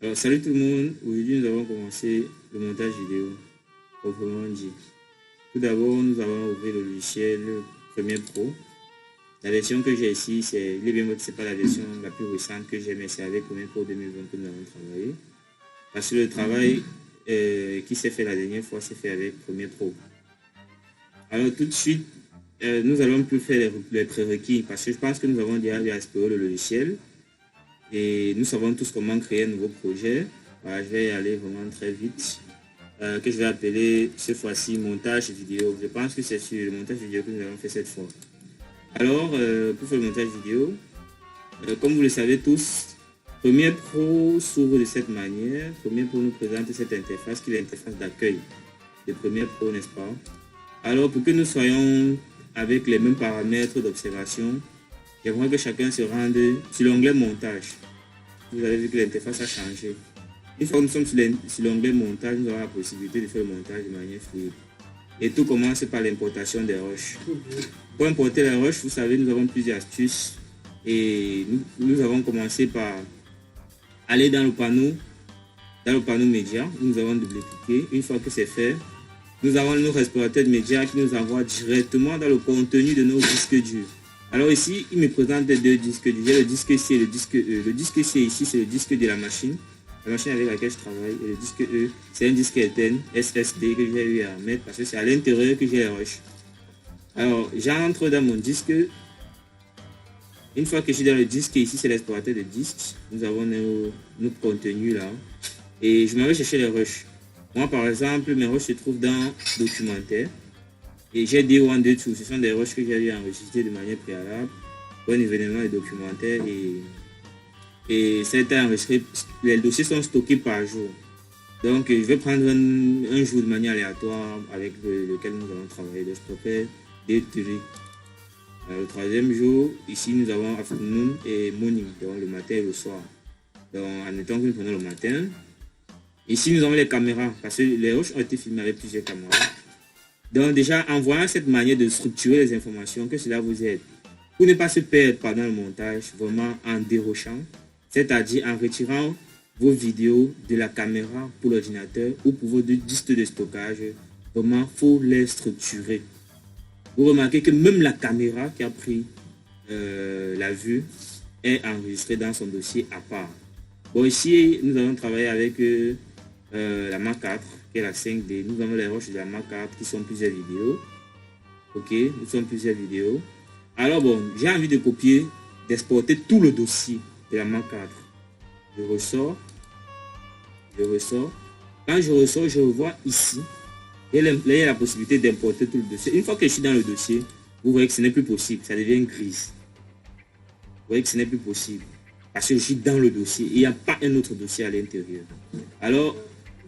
Alors, salut tout le monde, aujourd'hui nous avons commencé le montage vidéo, proprement dit. Tout d'abord, nous allons ouvrir le logiciel Premiere Pro. La version que j'ai ici, il est bien vrai que ce n'est pas la version la plus récente que j'ai, mais c'est avec Premiere Pro 2020 que nous avons travaillé. Parce que le travail qui s'est fait la dernière fois, s'est fait avec Premiere Pro. Alors tout de suite, nous allons plus faire les prérequis, parce que je pense que nous avons déjà exploré le logiciel. Et nous savons tous comment créer un nouveau projet. Voilà, je vais y aller vraiment très vite. Que je vais appeler cette fois-ci montage vidéo. Je pense que c'est sur le montage vidéo que nous avons fait cette fois. Alors, pour faire le montage vidéo, comme vous le savez tous, Premiere Pro s'ouvre de cette manière. Premiere Pro nous présente cette interface qui est l'interface d'accueil de Premiere Pro, n'est-ce pas? Alors, pour que nous soyons avec les mêmes paramètres d'observation, j'aimerais que chacun se rende sur l'onglet montage. Vous avez vu que l'interface a changé. Une fois que nous sommes sur l'onglet montage, nous avons la possibilité de faire le montage de manière fluide. Et tout commence par l'importation des rushs. Pour importer les rushs, vous savez, nous avons plusieurs astuces. Et nous avons commencé par aller dans le panneau média. Nous avons double-cliqué. Une fois que c'est fait, nous avons nos explorateurs de médias qui nous envoient directement dans le contenu de nos disques durs. Alors ici, il me présente deux disques durs. J'ai le disque C et le disque E. Le disque C ici, c'est le disque de la machine avec laquelle je travaille. Et le disque E, c'est un disque Ethernet SSD que j'ai eu à mettre parce que c'est à l'intérieur que j'ai les rushs. Alors, j'entre dans mon disque. Une fois que je suis dans le disque, ici c'est l'explorateur de disques. Nous avons nos contenus là. Et je m'en vais chercher les rushs. Moi par exemple, mes rushs se trouvent dans documentaire. Et j'ai D1, D2, ce sont des rushs que j'ai enregistrés de manière préalable pour un événement de documentaire et ça a été enregistré. Les dossiers sont stockés par jour. Donc je vais prendre un jour de manière aléatoire avec lequel nous allons travailler. Donc je préfère D3. Le troisième jour, ici nous avons afternoon et morning, donc le matin et le soir. Donc en étant que nous prenons le matin. Ici nous avons les caméras, parce que les rushs ont été filmés avec plusieurs caméras. Donc déjà, en voyant cette manière de structurer les informations, que cela vous aide. Pour ne pas se perdre pendant le montage, vraiment en dérochant, c'est-à-dire en retirant vos vidéos de la caméra pour l'ordinateur ou pour vos disques de stockage, vraiment, il faut les structurer. Vous remarquez que même la caméra qui a pris la vue est enregistrée dans son dossier à part. Bon, ici, nous allons travailler avec la Mark 4. Qui est la 5D. Nous avons les rushs de la Mark 4 qui sont plusieurs vidéos. Ok, nous sommes plusieurs vidéos. Alors bon, j'ai envie de copier, d'exporter tout le dossier de la Mark 4. Je ressors. Quand je ressors, je revois ici. Il y a la possibilité d'importer tout le dossier. Une fois que je suis dans le dossier, vous voyez que ce n'est plus possible. Ça devient gris. Vous voyez que ce n'est plus possible. Parce que je suis dans le dossier. Il n'y a pas un autre dossier à l'intérieur. Alors,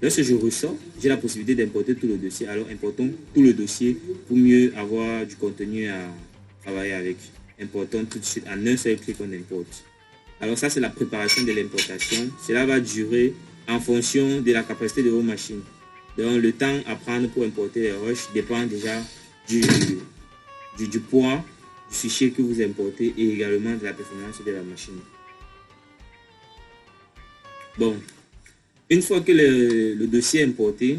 lorsque je ressors, j'ai la possibilité d'importer tout le dossier. Alors importons tout le dossier pour mieux avoir du contenu à travailler avec. Importons tout de suite, en un seul clic on importe. Alors ça c'est la préparation de l'importation. Cela va durer en fonction de la capacité de vos machines. Donc le temps à prendre pour importer les rushs dépend déjà du poids du fichier que vous importez et également de la performance de la machine. Bon. Une fois que le dossier est importé,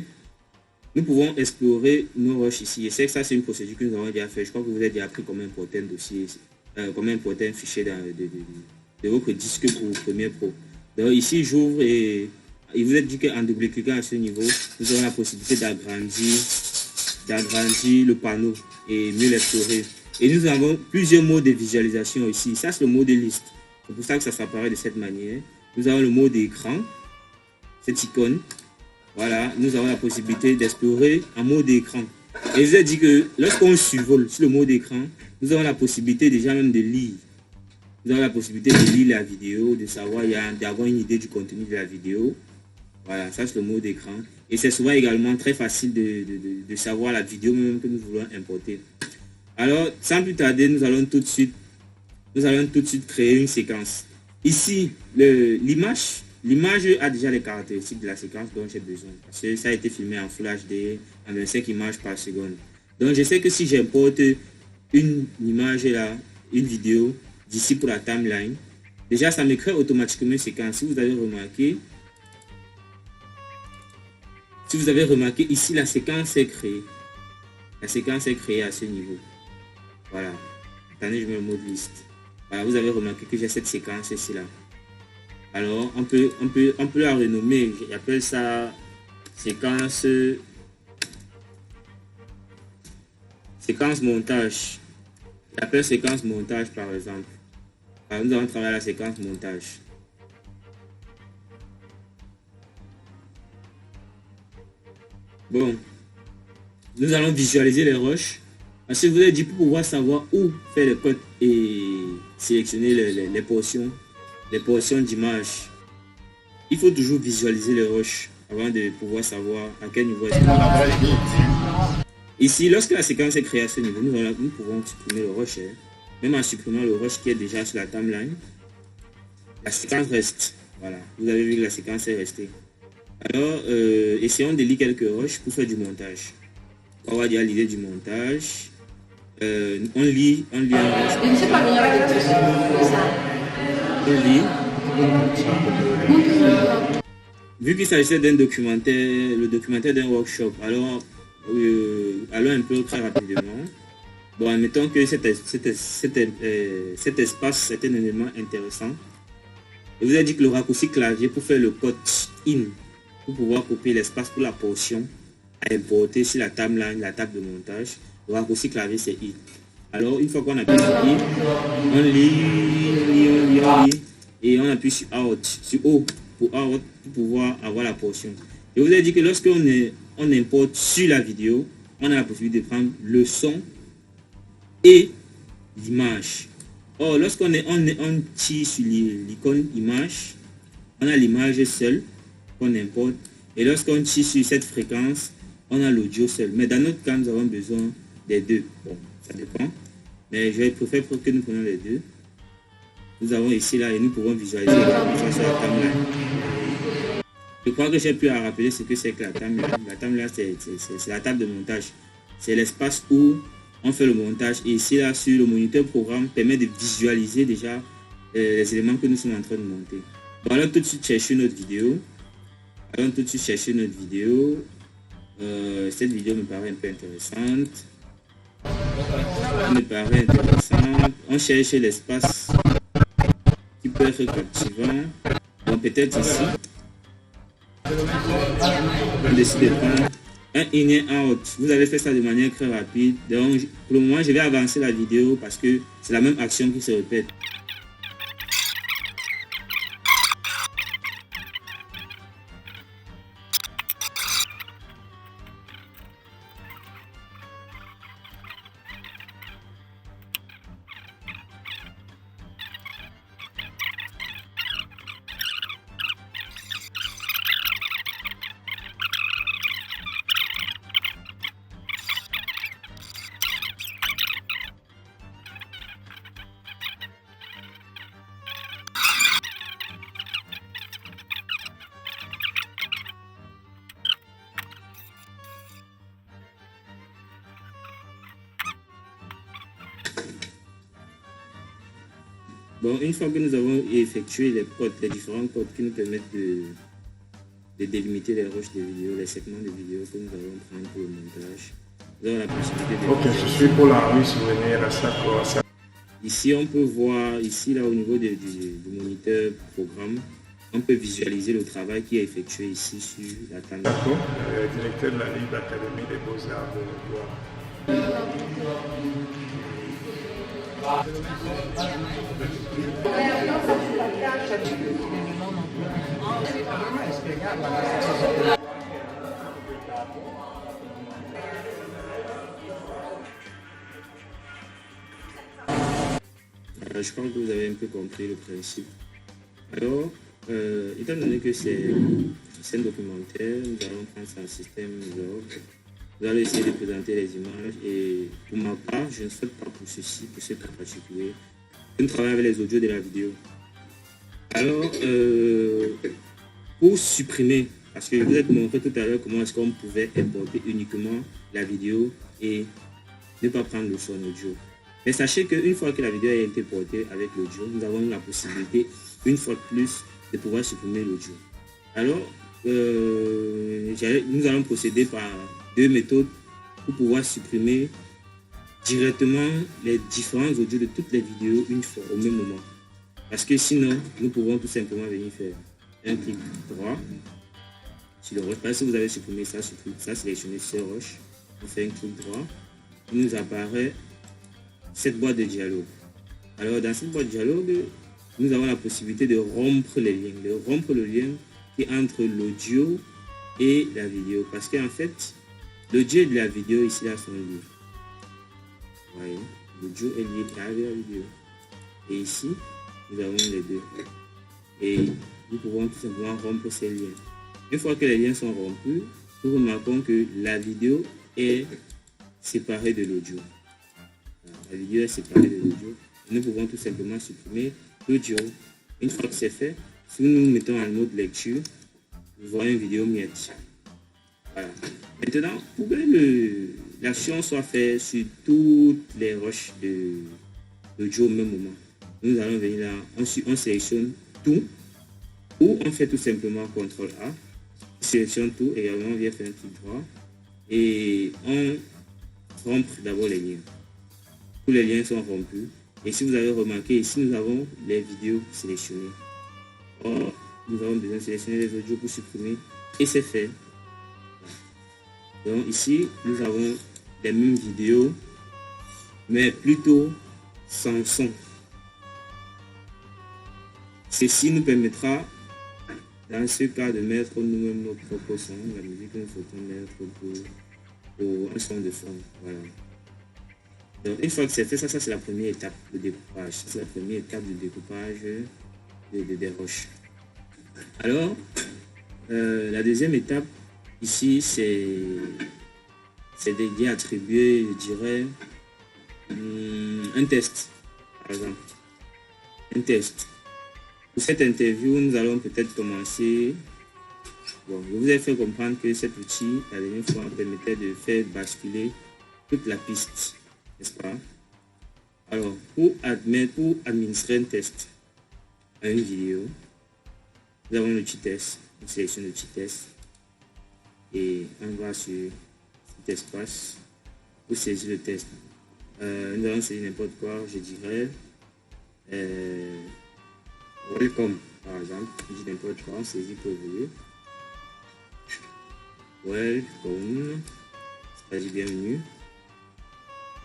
nous pouvons explorer nos rushs ici. Et c'est que ça, c'est une procédure que nous avons déjà fait. Je crois que vous avez déjà appris comment importer un dossier, comment importer un fichier de votre disque pour Premiere Pro. Donc ici, j'ouvre et il vous est dit qu'en double-cliquant à ce niveau, nous avons la possibilité d'agrandir le panneau et mieux l'explorer. Et nous avons plusieurs modes de visualisation ici. Ça, c'est le mode liste. C'est pour ça que ça s'apparaît de cette manière. Nous avons le mode écran. Cette icône, voilà, nous avons la possibilité d'explorer en mode écran. Et je vous ai dit que lorsqu'on survole sur le mode écran, nous avons la possibilité déjà même de lire. Nous avons la possibilité de lire la vidéo, de savoir, d'avoir une idée du contenu de la vidéo. Voilà, ça c'est le mode écran. Et c'est souvent également très facile de savoir la vidéo même que nous voulons importer. Alors, sans plus tarder, nous allons tout de suite créer une séquence. Ici, l'image a déjà les caractéristiques de la séquence dont j'ai besoin. Parce que ça a été filmé en Full HD, en 25 images par seconde. Donc je sais que si j'importe une image là, une vidéo, d'ici pour la timeline, déjà ça me crée automatiquement une séquence. Si vous avez remarqué, Si vous avez remarqué ici, la séquence est créée. La séquence est créée à ce niveau. Voilà. Attendez, je mets le mode liste. Voilà, vous avez remarqué que j'ai cette séquence ici là. Alors, on peut la renommer. J'appelle ça séquence montage. J'appelle séquence montage par exemple. Alors, nous allons travailler la séquence montage. Bon, nous allons visualiser les rushs. Parce que je vous ai dit, pour pouvoir savoir où faire le code et sélectionner les portions d'image, il faut toujours visualiser les rushs avant de pouvoir savoir à quel niveau est-ce qu'on. Ici, lorsque la séquence est créée à ce niveau, nous pouvons supprimer le rush. Même en supprimant le rush qui est déjà sur la timeline, la séquence reste. Voilà, vous avez vu que la séquence est restée. Alors, essayons de lire quelques rushs pour faire du montage. On va dire l'idée du montage. On lit un rush. On lit. Vu qu'il s'agissait d'un documentaire, le documentaire d'un workshop, alors allons un peu très rapidement. Bon, admettons que cet espace est un élément intéressant. Je vous ai dit que le raccourci clavier pour faire le code in, pour pouvoir copier l'espace pour la portion à importer sur la timeline, la table de montage, le raccourci clavier c'est I. Alors une fois qu'on appuie sur I, on lit et on appuie sur Out, sur O pour Out pour pouvoir avoir la portion. Je vous ai dit que lorsqu'on importe sur la vidéo, on a la possibilité de prendre le son et l'image. Or, lorsqu'on tire sur l'icône image, on a l'image seule qu'on importe. Et lorsqu'on tire sur cette fréquence, on a l'audio seul. Mais dans notre cas, nous avons besoin des deux. Bon, ça dépend. Mais je préfère que nous prenions les deux. Nous avons ici là et nous pouvons visualiser ça sur la timeline. Je crois que j'ai pu à rappeler ce que c'est que la timeline. La timeline, c'est la table de montage. C'est l'espace où on fait le montage. Et ici là, sur le moniteur programme, permet de visualiser déjà les éléments que nous sommes en train de monter. Bon, allons tout de suite chercher notre vidéo. Cette vidéo me paraît un peu intéressante. On cherche l'espace qui peut être captivant. Donc peut-être ici. On décide de prendre un in et out. Vous avez fait ça de manière très rapide. Donc pour le moment, je vais avancer la vidéo parce que c'est la même action qui se répète. Bon, une fois que nous avons effectué les différents codes qui nous permettent de délimiter les rushs de vidéo, les segments de vidéo que nous allons prendre pour le montage, nous avons la possibilité de... Ok, je suis pour la rue souvenir à ça. Ici, on peut voir, ici, là, au niveau du moniteur programme, on peut visualiser le travail qui est effectué ici sur la table. D'accord, directeur de la Ligue Académie des Beaux-Arts de Loire. Je pense que vous avez un peu compris le principe. Alors, étant donné que c'est un documentaire, nous allons prendre un système log. Vous allez essayer de présenter les images et pour ma part, je ne souhaite pas pour ceci, pour ce cas particulier. Je travaille avec les audios de la vidéo. Alors, pour supprimer, parce que je vous ai montré tout à l'heure comment est-ce qu'on pouvait importer uniquement la vidéo et ne pas prendre le son audio. Mais sachez qu'une fois que la vidéo a été portée avec l'audio, nous avons la possibilité, une fois de plus, de pouvoir supprimer l'audio. Alors, nous allons procéder par deux méthodes pour pouvoir supprimer directement les différents audios de toutes les vidéos une fois au même moment. Parce que sinon, nous pouvons tout simplement venir faire un clic droit sur le rush. Parce que vous avez supprimé ça, sélectionné ce rush, on fait un clic droit, il nous apparaît cette boîte de dialogue. Alors dans cette boîte de dialogue, nous avons la possibilité de rompre les liens, le lien qui est entre l'audio et la vidéo. Parce qu'en fait, l'audio et la vidéo ici là sont liés. Vous voyez, l'audio est lié avec la vidéo. Et ici, nous avons les deux. Et nous pouvons tout simplement rompre ces liens. Une fois que les liens sont rompus, nous remarquons que la vidéo est séparée de l'audio. La vidéo est séparée de l'audio. Nous pouvons tout simplement supprimer l'audio. Une fois que c'est fait, si nous nous mettons en mode lecture, nous voyons une vidéo miette. Voilà. Maintenant, pour que l'action soit faite sur toutes les rushs d'audio au même moment, nous allons venir là, on sélectionne tout, ou on fait tout simplement CTRL A, on sélectionne tout, également on vient faire un clic droit, et on rompt d'abord les liens. Tous les liens sont rompus. Et si vous avez remarqué, ici nous avons les vidéos sélectionnées. Or, nous avons besoin de sélectionner les audios pour supprimer. Et c'est fait. Donc ici, nous avons les mêmes vidéos, mais plutôt sans son. Ceci nous permettra, dans ce cas, de mettre nous-mêmes notre propre son, la musique que nous souhaitons mettre pour un son de fond. Voilà. Donc, une fois que c'est fait, ça c'est la première étape de découpage. C'est la première étape de découpage des roches. Alors, la deuxième étape, ici, c'est d'y attribuer, je dirais, un test, par exemple. Un test. Pour cette interview, nous allons peut-être commencer. Bon, je vous ai fait comprendre que cet outil, la dernière fois, permettait de faire basculer toute la piste. N'est-ce pas? Alors, pour administrer un test à une vidéo, nous avons l'outil test, on sélectionne l'outil test et on va sur cet espace pour saisir le test. Nous allons saisir n'importe quoi, je dirais welcome par exemple, je dis n'importe quoi, on saisit pour évoluer. Welcome, c'est-à-dire bienvenue.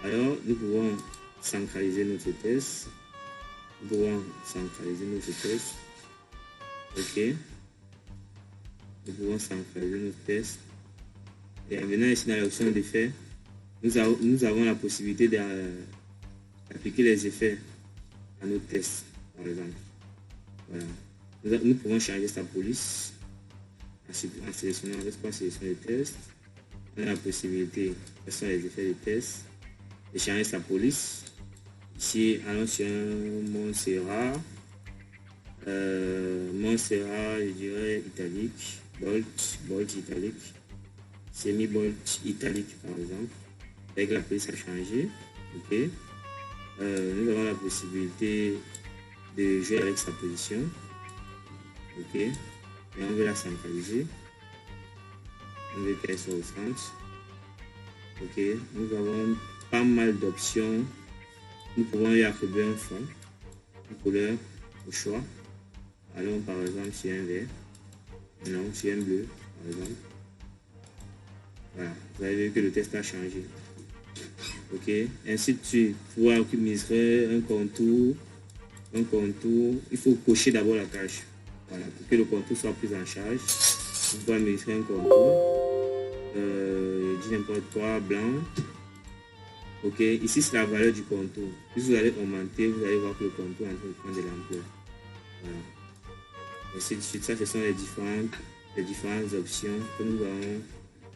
Alors, nous pouvons centraliser notre test. Nous pouvons centraliser notre test. OK. Nous pouvons centraliser notre test. Et maintenant, ici, dans l'option d'effets, nous avons la possibilité d'appliquer les effets à nos tests, par exemple. Voilà. Nous pouvons changer sa police en sélectionnant le test. On a la possibilité, quels sont les effets de test, de changer sa police. Ici, allons sur Montserrat. Montserrat, je dirais italique, bold italique, semi-bold italique par exemple. Avec la police à changer. Ok. Nous avons la possibilité de jouer avec sa position. Ok. Et on veut la centraliser. On veut qu'elle soit au centre. Ok. Nous avons pas mal d'options. Nous pouvons y attribuer un fond, une couleur au choix. Allons par exemple sur un vert, non, sur un bleu par exemple. Voilà, vous avez vu que le test a changé. Ok, ainsi de suite. Pour optimiser un contour, il faut cocher d'abord la cage. Voilà, pour que le contour soit pris en charge. Vous pouvez administrer un contour. Je dis n'importe quoi, blanc. Ok, ici c'est la valeur du contour. Plus vous allez augmenter, vous allez voir que le contour est en train de prendre de l'ampleur. Voilà. Ainsi de suite, ça ce sont les différentes options que nous allons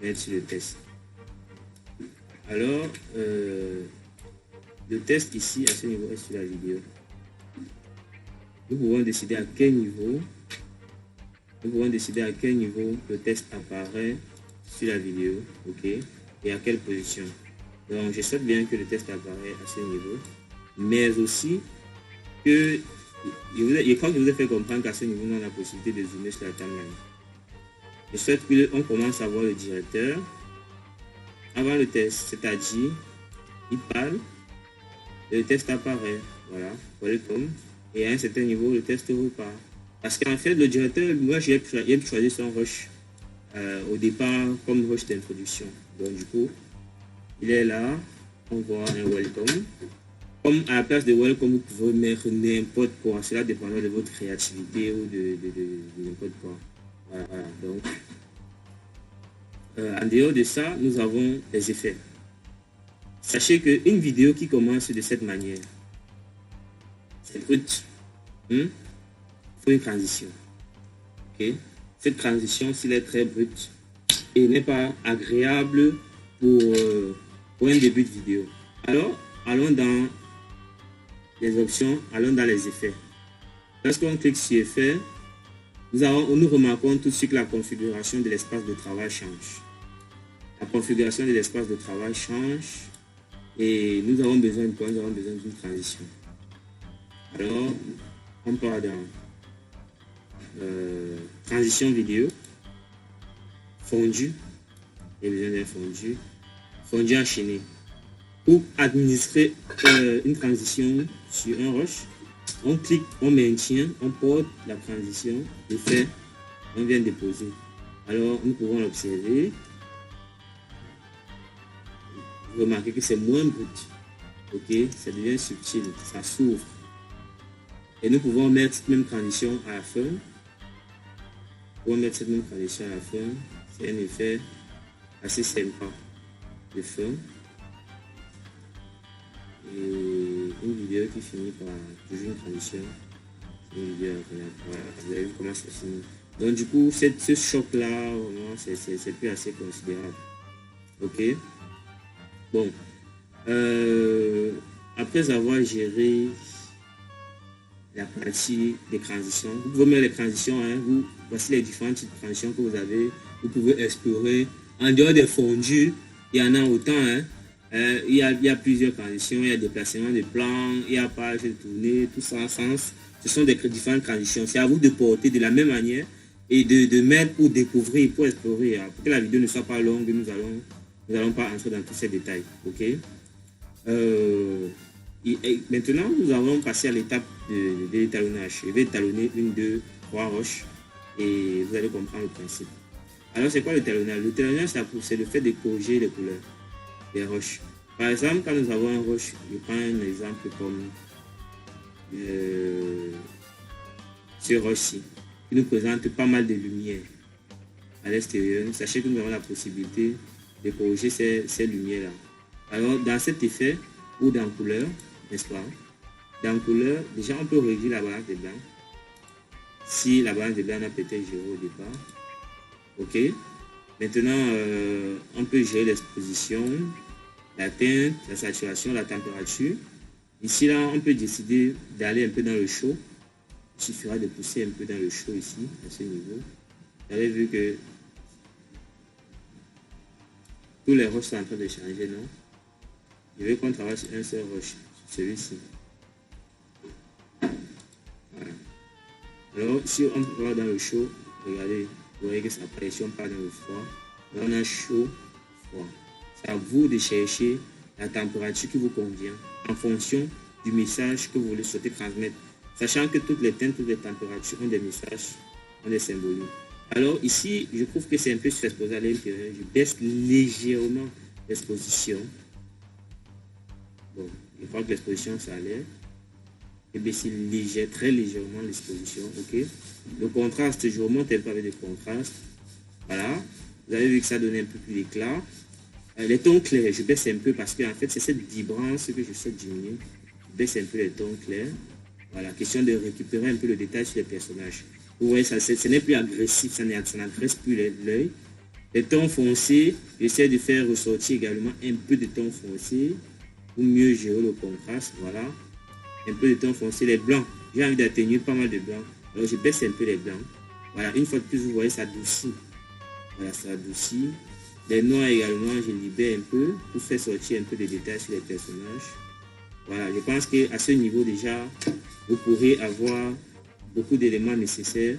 mettre sur le test. Alors, le test ici à ce niveau est sur la vidéo. Nous pouvons décider à quel niveau le test apparaît sur la vidéo, ok, et à quelle position. Donc, je souhaite bien que le test apparaît à ce niveau, mais aussi que, je crois que je vous ai fait comprendre qu'à ce niveau, on a la possibilité de zoomer sur la timeline. Je souhaite qu'on commence à voir le directeur avant le test, c'est-à-dire, il parle, le test apparaît, voilà, welcome, et à un certain niveau, le test repart. Parce qu'en fait, le directeur, moi, j'ai choisi son rush au départ comme rush d'introduction. Donc, du coup, il est là, on voit un welcome. Comme à la place de welcome, vous pouvez mettre n'importe quoi, cela dépendra de votre créativité ou de n'importe quoi. Voilà, donc, en dehors de ça, nous avons les effets. Sachez qu'une vidéo qui commence de cette manière, c'est brut. Il faut une transition. Okay? Cette transition, s'il est très brute et n'est pas agréable pour un début de vidéo. Alors, allons dans les options, allons dans les effets. Lorsqu'on clique sur effets, nous remarquons tout de suite que la configuration de l'espace de travail change. La configuration de l'espace de travail change et nous avons besoin d'une transition. Alors, on part dans transition vidéo, fondu, et besoin d'un fondu enchaîné. Pour administrer une transition sur un rush, on clique, on maintient, on porte la transition, effet, on vient déposer. Alors, nous pouvons l'observer. Vous remarquez que c'est moins brut. Ok, ça devient subtil, ça s'ouvre. Et nous pouvons mettre cette même transition à la fin. C'est un effet assez sympa de fin. Et une vidéo qui finit par toujours une transition. Une vidéo, voilà, vous avez vu comment ça finit. Donc du coup, ce choc-là, c'est plus assez considérable. Ok. Bon. Après avoir géré la partie des transitions, vous pouvez mettre les transitions, voici les différentes types de transitions que vous avez. Vous pouvez explorer. En dehors des fondus, il y en a autant. Il y a plusieurs transitions, il y a déplacement de plans, il y a page de tournée, tout ça en sens. Ce sont des différentes transitions. C'est à vous de porter de la même manière et de mettre pour découvrir, pour explorer. Pour que la vidéo ne soit pas longue, nous allons pas entrer dans tous ces détails. Ok. Et maintenant, nous allons passer à l'étape de l'étalonnage. Je vais étalonner 1, 2, 3 roches et vous allez comprendre le principe. Alors, c'est quoi l'étalonnage? L'étalonnage, c'est le fait de corriger les couleurs des roches. Par exemple, quand nous avons un roche, je prends un exemple comme ce roche-ci, qui nous présente pas mal de lumière à l'extérieur. Sachez que nous avons la possibilité de corriger ces lumières-là. Alors, dans cet effet, ou dans couleur, n'est-ce pas? Dans couleur, déjà on peut réduire la balance des blancs. Si la balance des blancs a peut-être géré au départ. Ok. Maintenant, on peut gérer l'exposition, la teinte, la saturation, la température. Ici, là, on peut décider d'aller un peu dans le chaud. Il suffira de pousser un peu dans le chaud ici, à ce niveau. Vous avez vu que tous les roches sont en train de changer, non? Je veux qu'on travaille sur un seul roche, celui-ci. Voilà. Alors, si on va dans le chaud, regardez, vous voyez que ça apparaît. Si on part dans le froid, là on a chaud, froid. C'est à vous de chercher la température qui vous convient en fonction du message que vous voulez souhaiter transmettre. Sachant que toutes les teintes, toutes les températures ont des messages, ont des symboliques. Alors ici, je trouve que c'est un peu surexposé à l'intérieur. Je baisse légèrement l'exposition. Bon, je crois que l'exposition ça allait. Je baisse très légèrement l'exposition. Ok. Le contraste, je remonte un peu avec le contraste. Voilà. Vous avez vu que ça donne un peu plus d'éclat. Les tons clairs, je baisse un peu parce que en fait c'est cette vibrance que je souhaite diminuer. Je baisse un peu les tons clairs. Voilà, question de récupérer un peu le détail sur les personnages. Vous voyez, ce n'est plus agressif, ça n'agresse plus l'œil. Les tons foncés, j'essaie de faire ressortir également un peu de tons foncés pour mieux gérer le contraste. Voilà, un peu de tons foncés. Les blancs, j'ai envie d'atténuer pas mal de blancs. Alors je baisse un peu les blancs. Voilà, une fois de plus, vous voyez, ça adoucit. Voilà, ça adoucit. Les noirs également, je libère un peu pour faire sortir un peu de détails sur les personnages. Voilà, je pense qu'à ce niveau déjà, vous pourrez avoir beaucoup d'éléments nécessaires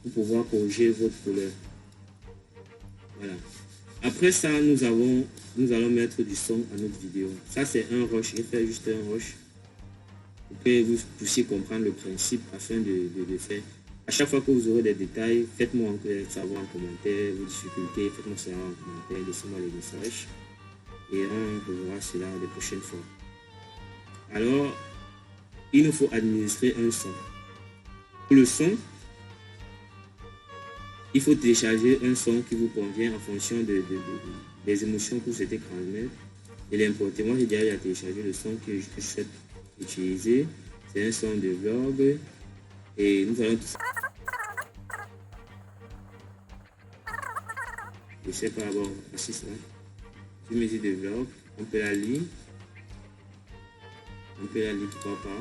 pour pouvoir corriger votre couleur. Voilà. Après ça, nous allons mettre du son à notre vidéo. Ça, c'est un rush. Je vais faire juste un rush pour que vous puissiez comprendre le principe afin de le faire. À chaque fois que vous aurez des détails, faites-moi savoir en commentaire vos difficultés, faites-moi savoir en commentaire, laissez-moi les messages et on reverra cela les prochaines fois. Alors, il nous faut administrer un son. Pour le son, il faut télécharger un son qui vous convient en fonction des émotions que vous souhaitez transmettre et l'importer. Moi, j'ai déjà téléchargé le son que je souhaite utiliser. C'est un son de vlog et nous allons tout ça. Je sais pas, bon, voici ça. Une musique de vlog, on peut la lire. On peut la lire, pourquoi pas.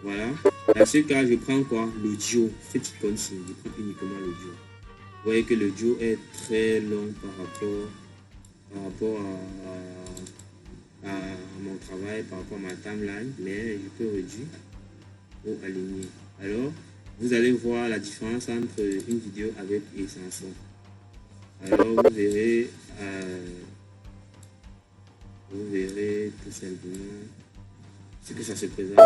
Voilà. Dans ce cas, je prends quoi? L'audio. Faites comme si je prends uniquement l'audio. Vous voyez que l'audio est très long par rapport à mon travail, par rapport à ma timeline, mais je peux réduire pour aligner. Alors, vous allez voir la différence entre une vidéo avec et sans son. Alors, vous verrez tout simplement ce que ça se présente.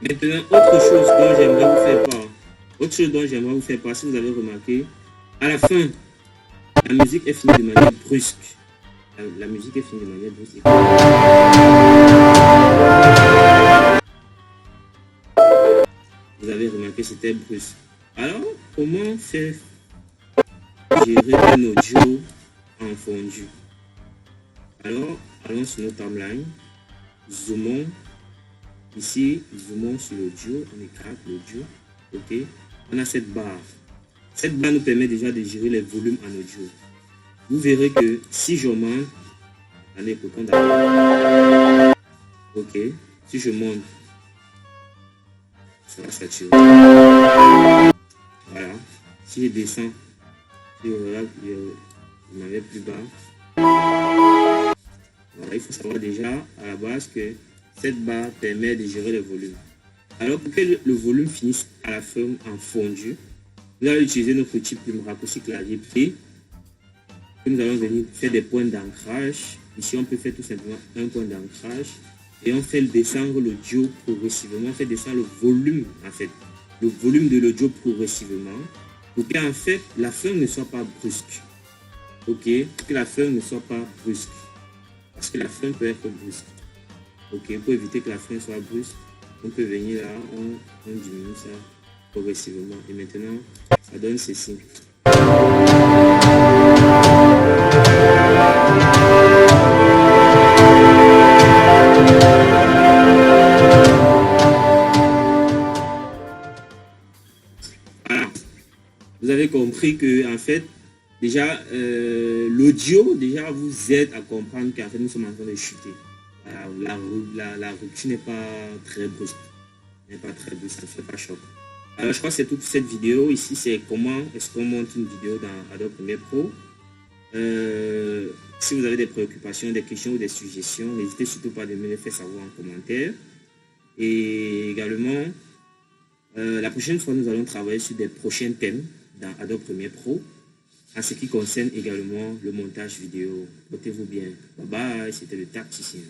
Maintenant, autre chose dont j'aimerais vous faire part, si vous avez remarqué, à la fin, la musique est finie de manière brusque. La musique est finie de manière brusque. Vous avez remarqué, c'était brusque. Alors, comment faire gérer un audio en fondu? Alors, allons sur notre timeline, zoomons. Ici, zoomons sur l'audio, on écarte l'audio, ok. On a cette barre. Cette barre nous permet déjà de gérer les volumes en audio. Vous verrez que si j'augmente, allez, pourtant d'accord. Ok, si je monte, ça va saturer. Voilà. Si je descends, je m'avais plus bas. Voilà, il faut savoir déjà à la base que cette barre permet de gérer le volume. Alors pour que le volume finisse à la fin en fondu, nous allons utiliser notre petit plume raccourci clavier P. Nous allons venir faire des points d'ancrage. Ici on peut faire tout simplement un point d'ancrage et on fait descendre l'audio progressivement. On fait descendre le volume en fait, le volume de l'audio progressivement pour que en fait la fin ne soit pas brusque. Ok, que la fin ne soit pas brusque parce que la fin peut être brusque. Ok, pour éviter que la fin soit brusque, on peut venir là, on diminue ça progressivement. Et maintenant, ça donne ceci. Voilà. Vous avez compris que en fait, déjà, l'audio déjà vous aide à comprendre qu'en fait, nous sommes en train de chuter. La rupture n'est pas très brusque. Ça ne fait pas choc. Alors je crois que c'est toute cette vidéo. Ici c'est comment est-ce qu'on monte une vidéo dans Adobe Premiere Pro. Si vous avez des préoccupations, des questions ou des suggestions, n'hésitez surtout pas à me les faire savoir en commentaire. Et également, la prochaine fois nous allons travailler sur des prochains thèmes dans Adobe Premiere Pro. En ce qui concerne également le montage vidéo. Portez-vous bien. Bye bye, c'était le tacticien.